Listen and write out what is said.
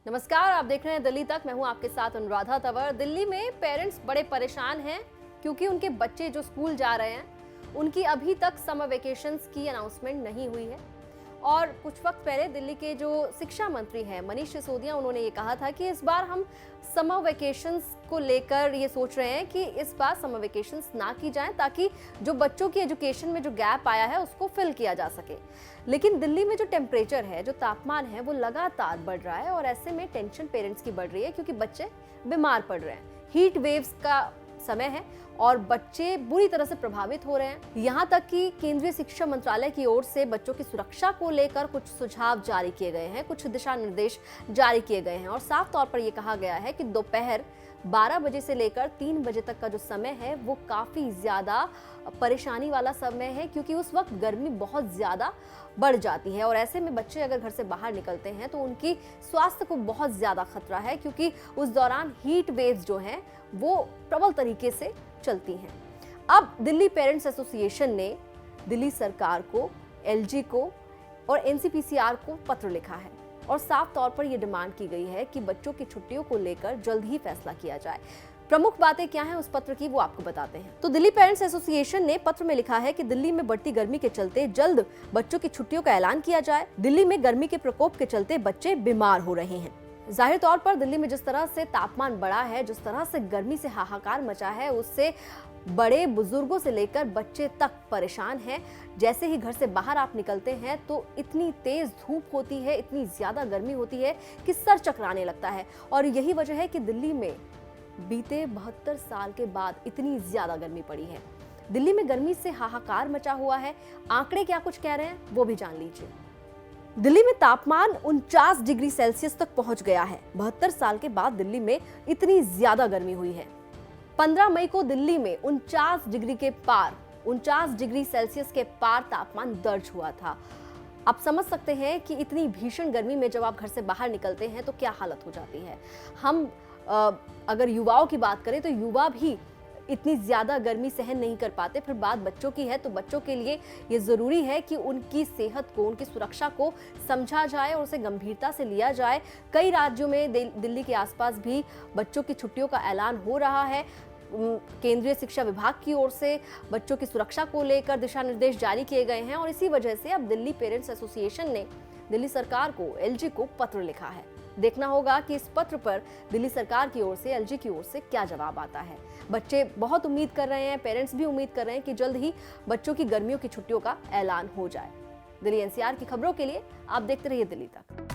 नमस्कार, आप देख रहे हैं दिल्ली तक। मैं हूं आपके साथ अनुराधा तंवर। दिल्ली में पेरेंट्स बड़े परेशान हैं क्योंकि उनके बच्चे जो स्कूल जा रहे हैं उनकी अभी तक समर वेकेशंस की अनाउंसमेंट नहीं हुई है। और कुछ वक्त पहले दिल्ली के जो शिक्षा मंत्री हैं मनीष सिसोदिया, उन्होंने ये कहा था कि इस बार हम समर वेकेशंस को लेकर ये सोच रहे हैं कि इस बार समर वेकेशंस ना की जाएं ताकि जो बच्चों की एजुकेशन में जो गैप आया है उसको फिल किया जा सके। लेकिन दिल्ली में जो टेम्परेचर है, जो तापमान है, वो लगातार बढ़ रहा है और ऐसे में टेंशन पेरेंट्स की बढ़ रही है क्योंकि बच्चे बीमार पड़ रहे हैं। हीट वेव्स का समय है और बच्चे बुरी तरह से प्रभावित हो रहे हैं। यहाँ तक कि केंद्रीय शिक्षा मंत्रालय की ओर से बच्चों की सुरक्षा को लेकर कुछ सुझाव जारी किए गए हैं, कुछ दिशा निर्देश जारी किए गए हैं और साफ तौर पर यह कहा गया है कि दोपहर 12 बजे से लेकर 3 बजे तक का जो समय है वो काफी ज्यादा परेशानी वाला समय है क्योंकि उस वक्त गर्मी बहुत ज्यादा बढ़ जाती है और ऐसे में बच्चे अगर घर से बाहर निकलते हैं तो उनकी स्वास्थ्य को बहुत ज्यादा खतरा है क्योंकि उस दौरान हीट वेव्स जो हैं वो प्रबल तरीके से चलती हैं। अब दिल्ली पेरेंट्स एसोसिएशन ने दिल्ली सरकार को, एलजी को और एनसीपीसीआर को पत्र लिखा है और साफ तौर पर यह डिमांड की गई है कि बच्चों की छुट्टियों को लेकर जल्द ही फैसला किया जाए। प्रमुख बातें क्या हैं उस पत्र की, वो आपको बताते हैं। तो दिल्ली पेरेंट्स एसोसिएशन ने पत्र में लिखा है कि दिल्ली में बढ़ती गर्मी के चलते जल्द बच्चों की छुट्टियों का ऐलान किया जाए। दिल्ली में गर्मी के प्रकोप के चलते बच्चे बीमार हो रहे हैं। जाहिर तौर पर दिल्ली में जिस तरह से तापमान बढ़ा है, जिस तरह से गर्मी से हाहाकार मचा है, उससे बड़े बुजुर्गों से लेकर बच्चे तक परेशान हैं। जैसे ही घर से बाहर आप निकलते हैं तो इतनी तेज धूप होती है, इतनी ज्यादा गर्मी होती है कि सर चकराने लगता है और यही वजह है कि दिल्ली में बीते 72 साल के बाद इतनी ज्यादा गर्मी पड़ी है। दिल्ली में गर्मी से हाहाकार मचा हुआ है। आंकड़े क्या कुछ कह रहे हैं वो भी जान लीजिए। दिल्ली में तापमान 49 डिग्री सेल्सियस तक पहुंच गया है। 72 साल के बाद दिल्ली में इतनी ज्यादा गर्मी हुई है। 15 मई को दिल्ली में 49 डिग्री सेल्सियस के पार तापमान दर्ज हुआ था। आप समझ सकते हैं कि इतनी भीषण गर्मी में जब आप घर से बाहर निकलते हैं तो क्या हालत हो जाती है। हम अगर युवाओं की बात करें तो युवा भी इतनी ज्यादा गर्मी सहन नहीं कर पाते। फिर बात बच्चों की है तो बच्चों के लिए ये जरूरी है कि उनकी सेहत को, उनकी सुरक्षा को समझा जाए और उसे गंभीरता से लिया जाए। कई राज्यों में दिल्ली के आसपास भी बच्चों की छुट्टियों का ऐलान हो रहा है। केंद्रीय शिक्षा विभाग की ओर से बच्चों की सुरक्षा को लेकर दिशा निर्देश जारी किए गए हैं और इसी वजह से अब दिल्ली पेरेंट्स एसोसिएशन ने दिल्ली सरकार को, एलजी को पत्र लिखा है। देखना होगा कि इस पत्र पर दिल्ली सरकार की ओर से, एलजी की ओर से क्या जवाब आता है। बच्चे बहुत उम्मीद कर रहे हैं, पेरेंट्स भी उम्मीद कर रहे हैं कि जल्द ही बच्चों की गर्मियों की छुट्टियों का ऐलान हो जाए। दिल्ली एनसीआर की खबरों के लिए आप देखते रहिए दिल्ली तक।